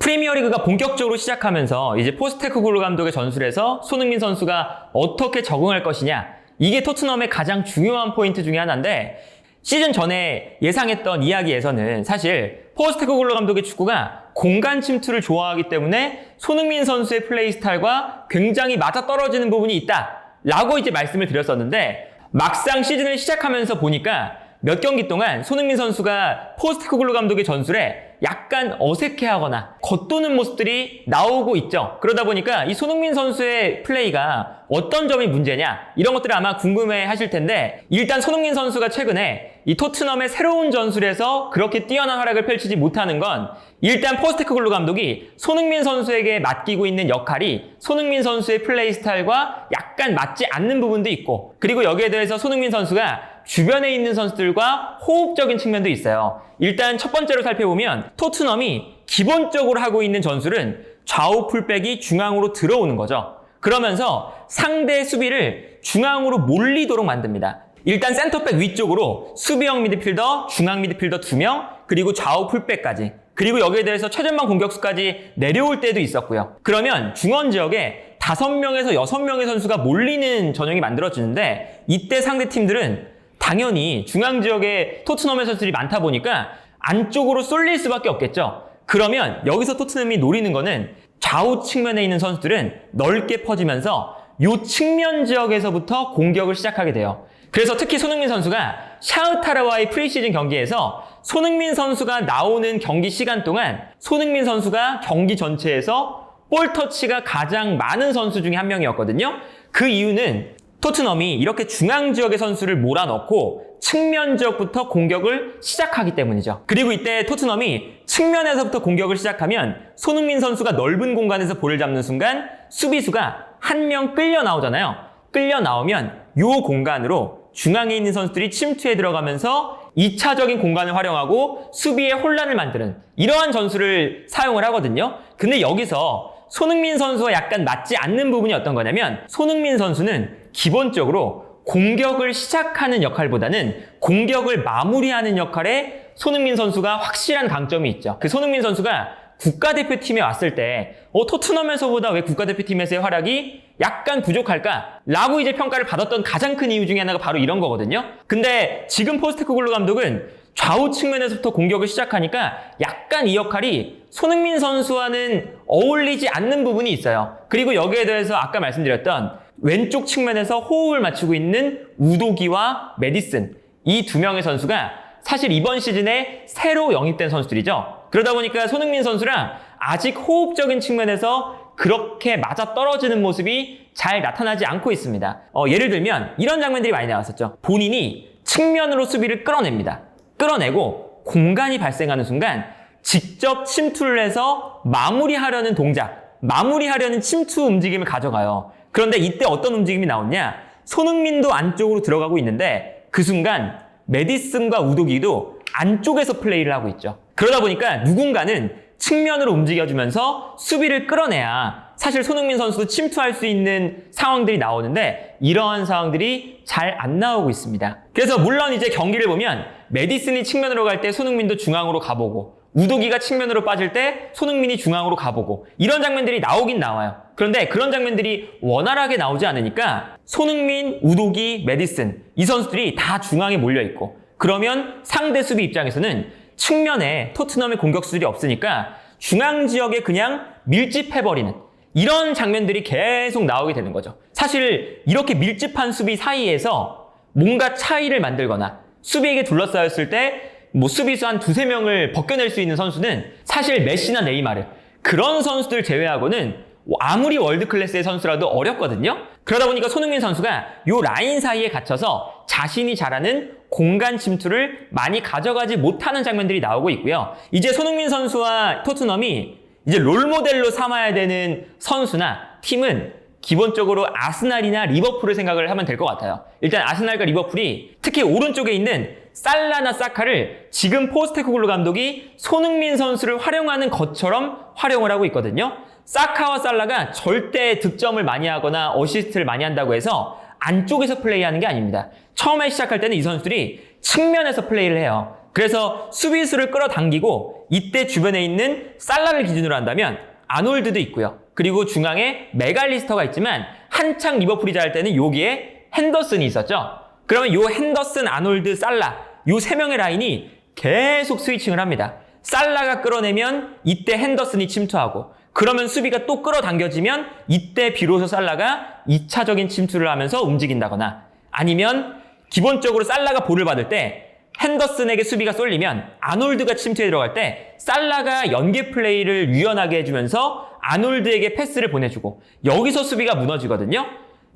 프리미어리그가 본격적으로 시작하면서 이제 포스테코글루 감독의 전술에서 손흥민 선수가 어떻게 적응할 것이냐, 이게 토트넘의 가장 중요한 포인트 중에 하나인데, 시즌 전에 예상했던 이야기에서는 사실 포스테코글루 감독의 축구가 공간 침투를 좋아하기 때문에 손흥민 선수의 플레이 스타일과 굉장히 맞아떨어지는 부분이 있다라고 이제 말씀을 드렸었는데, 막상 시즌을 시작하면서 보니까 몇 경기 동안 손흥민 선수가 포스테코글루 감독의 전술에 약간 어색해하거나 겉도는 모습들이 나오고 있죠. 그러다 보니까 이 손흥민 선수의 플레이가 어떤 점이 문제냐, 이런 것들을 아마 궁금해 하실 텐데, 일단 손흥민 선수가 최근에 이 토트넘의 새로운 전술에서 그렇게 뛰어난 활약을 펼치지 못하는 건, 일단 포스테코글루 감독이 손흥민 선수에게 맡기고 있는 역할이 손흥민 선수의 플레이 스타일과 약간 맞지 않는 부분도 있고, 그리고 여기에 대해서 손흥민 선수가 주변에 있는 선수들과 호흡적인 측면도 있어요. 일단 첫 번째로 살펴보면 토트넘이 기본적으로 하고 있는 전술은 좌우 풀백이 중앙으로 들어오는 거죠. 그러면서 상대 수비를 중앙으로 몰리도록 만듭니다. 일단 센터백 위쪽으로 수비형 미드필더, 중앙 미드필더 2명, 그리고 좌우 풀백까지, 그리고 여기에 대해서 최전방 공격수까지 내려올 때도 있었고요. 그러면 중원 지역에 5명에서 6명의 선수가 몰리는 전형이 만들어지는데, 이때 상대 팀들은 당연히 중앙 지역에 토트넘의 선수들이 많다 보니까 안쪽으로 쏠릴 수밖에 없겠죠. 그러면 여기서 토트넘이 노리는 거는 좌우 측면에 있는 선수들은 넓게 퍼지면서 이 측면 지역에서부터 공격을 시작하게 돼요. 그래서 특히 손흥민 선수가 샤흐타르와의 프리시즌 경기에서 손흥민 선수가 나오는 경기 시간 동안 손흥민 선수가 경기 전체에서 볼 터치가 가장 많은 선수 중에 한 명이었거든요. 그 이유는 토트넘이 이렇게 중앙 지역의 선수를 몰아넣고 측면 지역부터 공격을 시작하기 때문이죠. 그리고 이때 토트넘이 측면에서부터 공격을 시작하면 손흥민 선수가 넓은 공간에서 볼을 잡는 순간 수비수가 한 명 끌려 나오잖아요. 끌려 나오면 이 공간으로 중앙에 있는 선수들이 침투해 들어가면서 2차적인 공간을 활용하고 수비에 혼란을 만드는 이러한 전술을 사용을 하거든요. 근데 여기서 손흥민 선수와 약간 맞지 않는 부분이 어떤 거냐면, 손흥민 선수는 기본적으로 공격을 시작하는 역할보다는 공격을 마무리하는 역할에 손흥민 선수가 확실한 강점이 있죠. 그 손흥민 선수가 국가대표팀에 왔을 때 토트넘에서보다 왜 국가대표팀에서의 활약이 약간 부족할까? 라고 이제 평가를 받았던 가장 큰 이유 중에 하나가 바로 이런 거거든요. 근데 지금 포스테코글루 감독은 좌우 측면에서부터 공격을 시작하니까 약간 이 역할이 손흥민 선수와는 어울리지 않는 부분이 있어요. 그리고 여기에 대해서 아까 말씀드렸던 왼쪽 측면에서 호흡을 맞추고 있는 우도기와 메디슨, 이 2명의 선수가 사실 이번 시즌에 새로 영입된 선수들이죠. 그러다 보니까 손흥민 선수랑 아직 호흡적인 측면에서 그렇게 맞아떨어지는 모습이 잘 나타나지 않고 있습니다. 예를 들면 이런 장면들이 많이 나왔었죠. 본인이 측면으로 수비를 끌어냅니다. 끌어내고 공간이 발생하는 순간 직접 침투를 해서 마무리하려는 동작, 마무리하려는 침투 움직임을 가져가요. 그런데 이때 어떤 움직임이 나오냐? 손흥민도 안쪽으로 들어가고 있는데 그 순간 메디슨과 우도기도 안쪽에서 플레이를 하고 있죠. 그러다 보니까 누군가는 측면으로 움직여주면서 수비를 끌어내야 사실 손흥민 선수도 침투할 수 있는 상황들이 나오는데, 이러한 상황들이 잘 안 나오고 있습니다. 그래서 물론 이제 경기를 보면 메디슨이 측면으로 갈 때 손흥민도 중앙으로 가보고, 우도기가 측면으로 빠질 때 손흥민이 중앙으로 가보고, 이런 장면들이 나오긴 나와요. 그런데 그런 장면들이 원활하게 나오지 않으니까 손흥민, 우도기, 메디슨, 이 선수들이 다 중앙에 몰려있고, 그러면 상대 수비 입장에서는 측면에 토트넘의 공격수들이 없으니까 중앙 지역에 그냥 밀집해버리는 이런 장면들이 계속 나오게 되는 거죠. 사실 이렇게 밀집한 수비 사이에서 뭔가 차이를 만들거나 수비에게 둘러싸였을 때 수비수 한 2-3명을 벗겨낼 수 있는 선수는 사실 메시나 네이마르, 그런 선수들 제외하고는 아무리 월드클래스의 선수라도 어렵거든요. 그러다 보니까 손흥민 선수가 이 라인 사이에 갇혀서 자신이 잘하는 공간 침투를 많이 가져가지 못하는 장면들이 나오고 있고요. 이제 손흥민 선수와 토트넘이 이제 롤모델로 삼아야 되는 선수나 팀은 기본적으로 아스날이나 리버풀을 생각을 하면 될 것 같아요. 일단 아스날과 리버풀이 특히 오른쪽에 있는 살라나 사카를 지금 포스테코글루 감독이 손흥민 선수를 활용하는 것처럼 활용을 하고 있거든요. 사카와 살라가 절대 득점을 많이 하거나 어시스트를 많이 한다고 해서 안쪽에서 플레이하는 게 아닙니다. 처음에 시작할 때는 이 선수들이 측면에서 플레이를 해요. 그래서 수비수를 끌어당기고 이때 주변에 있는 살라를 기준으로 한다면 아놀드도 있고요. 그리고 중앙에 메갈리스터가 있지만 한창 리버풀이 잘할 때는 여기에 핸더슨이 있었죠. 그러면 요 핸더슨, 아놀드, 살라 요 세 명의 라인이 계속 스위칭을 합니다. 살라가 끌어내면 이때 핸더슨이 침투하고 그러면 수비가 또 끌어당겨지면 이때 비로소 살라가 2차적인 침투를 하면서 움직인다거나 아니면 기본적으로 살라가 볼을 받을 때 핸더슨에게 수비가 쏠리면 아놀드가 침투에 들어갈 때 살라가 연계 플레이를 유연하게 해주면서 아놀드에게 패스를 보내주고 여기서 수비가 무너지거든요.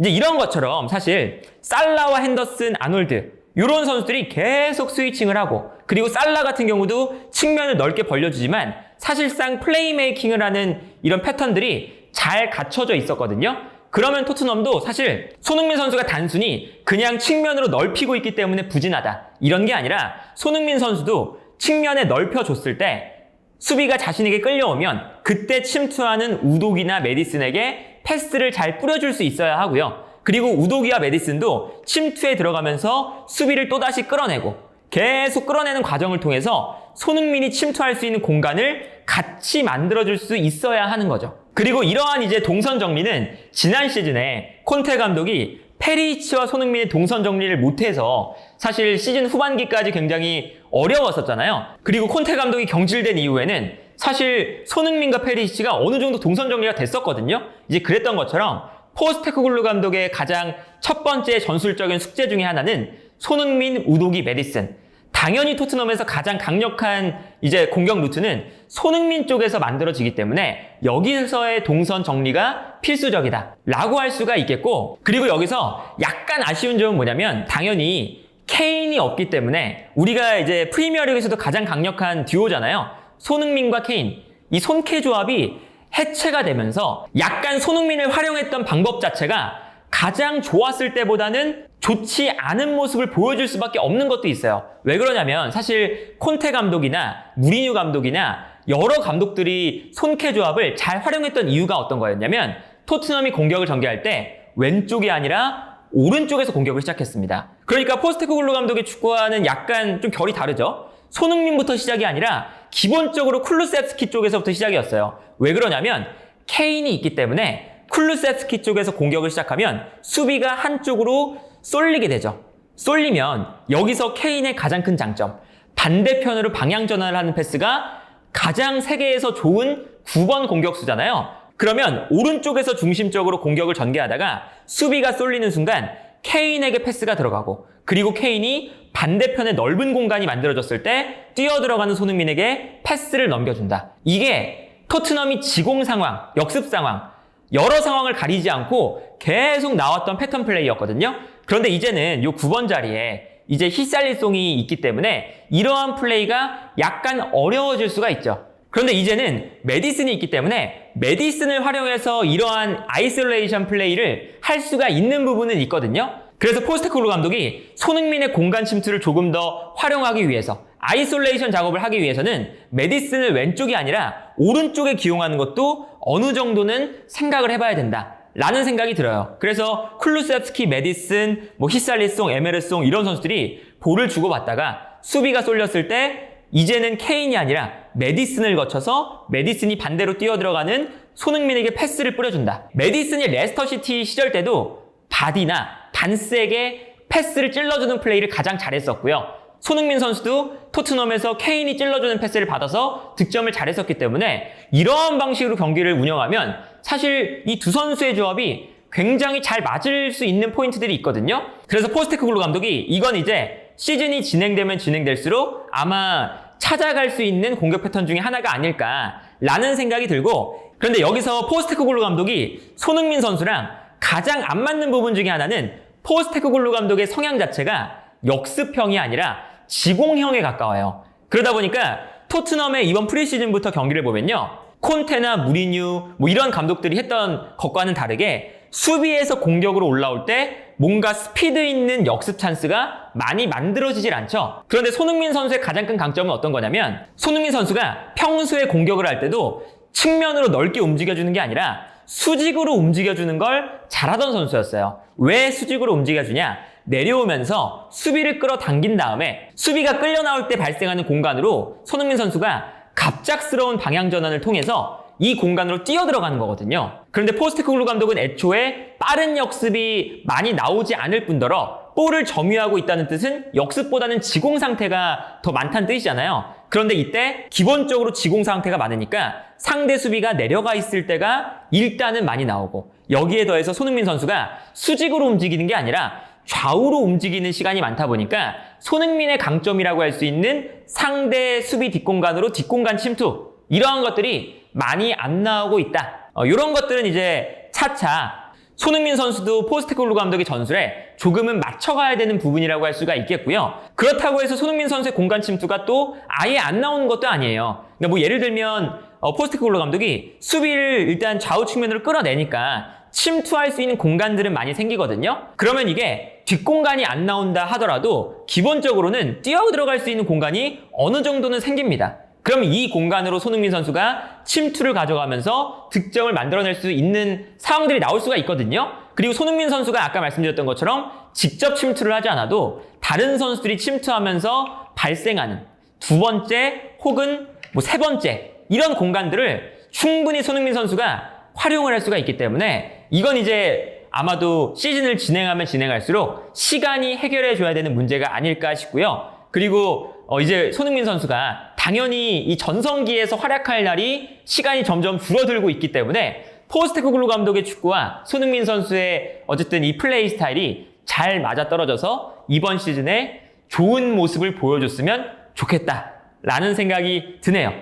이제 이런 것처럼 사실 살라와 핸더슨, 아놀드 이런 선수들이 계속 스위칭을 하고 그리고 살라 같은 경우도 측면을 넓게 벌려주지만 사실상 플레이메이킹을 하는 이런 패턴들이 잘 갖춰져 있었거든요. 그러면 토트넘도 사실 손흥민 선수가 단순히 그냥 측면으로 넓히고 있기 때문에 부진하다 이런 게 아니라 손흥민 선수도 측면에 넓혀줬을 때 수비가 자신에게 끌려오면 그때 침투하는 우독이나 메디슨에게 패스를 잘 뿌려줄 수 있어야 하고요. 그리고 우독이와 메디슨도 침투에 들어가면서 수비를 또다시 끌어내고 계속 끌어내는 과정을 통해서 손흥민이 침투할 수 있는 공간을 같이 만들어줄 수 있어야 하는 거죠. 그리고 이러한 이제 동선 정리는 지난 시즌에 콘테 감독이 페리치와 손흥민의 동선 정리를 못해서 사실 시즌 후반기까지 굉장히 어려웠었잖아요. 그리고 콘테 감독이 경질된 이후에는 사실 손흥민과 페리치가 어느 정도 동선 정리가 됐었거든요. 이제 그랬던 것처럼 포스테코글루 감독의 가장 첫 번째 전술적인 숙제 중에 하나는 손흥민, 우도기, 메디슨. 당연히 토트넘에서 가장 강력한 이제 공격 루트는 손흥민 쪽에서 만들어지기 때문에 여기서의 동선 정리가 필수적이다 라고 할 수가 있겠고 그리고 여기서 약간 아쉬운 점은 뭐냐면 당연히 케인이 없기 때문에 우리가 이제 프리미어리그에서도 가장 강력한 듀오잖아요. 손흥민과 케인. 이 손케 조합이 해체가 되면서 약간 손흥민을 활용했던 방법 자체가 가장 좋았을 때보다는 좋지 않은 모습을 보여줄 수밖에 없는 것도 있어요. 왜 그러냐면 사실 콘테 감독이나 무리뉴 감독이나 여러 감독들이 손케 조합을 잘 활용했던 이유가 어떤 거였냐면 토트넘이 공격을 전개할 때 왼쪽이 아니라 오른쪽에서 공격을 시작했습니다. 그러니까 포스테코글루 감독의 축구와는 약간 좀 결이 다르죠. 손흥민부터 시작이 아니라 기본적으로 쿨루세프스키 쪽에서부터 시작이었어요. 왜 그러냐면 케인이 있기 때문에 쿨루세프스키 쪽에서 공격을 시작하면 수비가 한쪽으로 쏠리게 되죠. 쏠리면 여기서 케인의 가장 큰 장점, 반대편으로 방향 전환을 하는 패스가 가장 세계에서 좋은 9번 공격수잖아요. 그러면 오른쪽에서 중심적으로 공격을 전개하다가 수비가 쏠리는 순간 케인에게 패스가 들어가고 그리고 케인이 반대편에 넓은 공간이 만들어졌을 때 뛰어들어가는 손흥민에게 패스를 넘겨준다. 이게 토트넘이 지공 상황, 역습 상황, 여러 상황을 가리지 않고 계속 나왔던 패턴 플레이였거든요. 그런데 이제는 이 9번 자리에 이제 히살리송이 있기 때문에 이러한 플레이가 약간 어려워질 수가 있죠. 그런데 이제는 메디슨이 있기 때문에 메디슨을 활용해서 이러한 아이솔레이션 플레이를 할 수가 있는 부분은 있거든요. 그래서 포스테코글루 감독이 손흥민의 공간 침투를 조금 더 활용하기 위해서 아이솔레이션 작업을 하기 위해서는 메디슨을 왼쪽이 아니라 오른쪽에 기용하는 것도 어느 정도는 생각을 해봐야 된다 라는 생각이 들어요. 그래서 쿨루세프스키, 메디슨, 히살리송, 에메르송 이런 선수들이 볼을 주고받다가 수비가 쏠렸을 때 이제는 케인이 아니라 메디슨을 거쳐서 메디슨이 반대로 뛰어들어가는 손흥민에게 패스를 뿌려준다. 메디슨이 레스터시티 시절 때도 바디나 반스에게 패스를 찔러주는 플레이를 가장 잘했었고요. 손흥민 선수도 토트넘에서 케인이 찔러주는 패스를 받아서 득점을 잘했었기 때문에 이러한 방식으로 경기를 운영하면 사실 이 두 선수의 조합이 굉장히 잘 맞을 수 있는 포인트들이 있거든요. 그래서 포스테코글루 감독이 이건 이제 시즌이 진행되면 진행될수록 아마 찾아갈 수 있는 공격 패턴 중에 하나가 아닐까라는 생각이 들고 그런데 여기서 포스테코글루 감독이 손흥민 선수랑 가장 안 맞는 부분 중에 하나는 포스테코글루 감독의 성향 자체가 역습형이 아니라 지공형에 가까워요. 그러다 보니까 토트넘의 이번 프리시즌부터 경기를 보면요. 콘테나 무리뉴 이런 감독들이 했던 것과는 다르게 수비에서 공격으로 올라올 때 뭔가 스피드 있는 역습 찬스가 많이 만들어지질 않죠. 그런데 손흥민 선수의 가장 큰 강점은 어떤 거냐면 손흥민 선수가 평소에 공격을 할 때도 측면으로 넓게 움직여주는 게 아니라 수직으로 움직여주는 걸 잘하던 선수였어요. 왜 수직으로 움직여주냐? 내려오면서 수비를 끌어당긴 다음에 수비가 끌려 나올 때 발생하는 공간으로 손흥민 선수가 갑작스러운 방향 전환을 통해서 이 공간으로 뛰어 들어가는 거거든요. 그런데 포스테코글루 감독은 애초에 빠른 역습이 많이 나오지 않을 뿐더러 볼을 점유하고 있다는 뜻은 역습보다는 지공 상태가 더 많다는 뜻이잖아요. 그런데 이때 기본적으로 지공 상태가 많으니까 상대 수비가 내려가 있을 때가 일단은 많이 나오고, 여기에 더해서 손흥민 선수가 수직으로 움직이는 게 아니라 좌우로 움직이는 시간이 많다 보니까 손흥민의 강점이라고 할 수 있는 상대 수비 뒷공간으로 뒷공간 침투, 이러한 것들이 많이 안 나오고 있다. 이런 것들은 이제 차차 손흥민 선수도 포스테코글루 감독의 전술에 조금은 맞춰가야 되는 부분이라고 할 수가 있겠고요. 그렇다고 해서 손흥민 선수의 공간 침투가 또 아예 안 나오는 것도 아니에요. 그러니까 뭐 예를 들면 포스테코글루 감독이 수비를 일단 좌우 측면으로 끌어내니까 침투할 수 있는 공간들은 많이 생기거든요. 그러면 이게 뒷공간이 안 나온다 하더라도 기본적으로는 뛰어 들어갈 수 있는 공간이 어느 정도는 생깁니다. 그럼 이 공간으로 손흥민 선수가 침투를 가져가면서 득점을 만들어낼 수 있는 상황들이 나올 수가 있거든요. 그리고 손흥민 선수가 아까 말씀드렸던 것처럼 직접 침투를 하지 않아도 다른 선수들이 침투하면서 발생하는 두 번째 혹은 뭐 세 번째 이런 공간들을 충분히 손흥민 선수가 활용을 할 수가 있기 때문에 이건 이제 아마도 시즌을 진행하면 진행할수록 시간이 해결해 줘야 되는 문제가 아닐까 싶고요. 그리고 이제 손흥민 선수가 당연히 이 전성기에서 활약할 날이 시간이 점점 줄어들고 있기 때문에 포스테코글루 감독의 축구와 손흥민 선수의 어쨌든 이 플레이 스타일이 잘 맞아떨어져서 이번 시즌에 좋은 모습을 보여줬으면 좋겠다라는 생각이 드네요.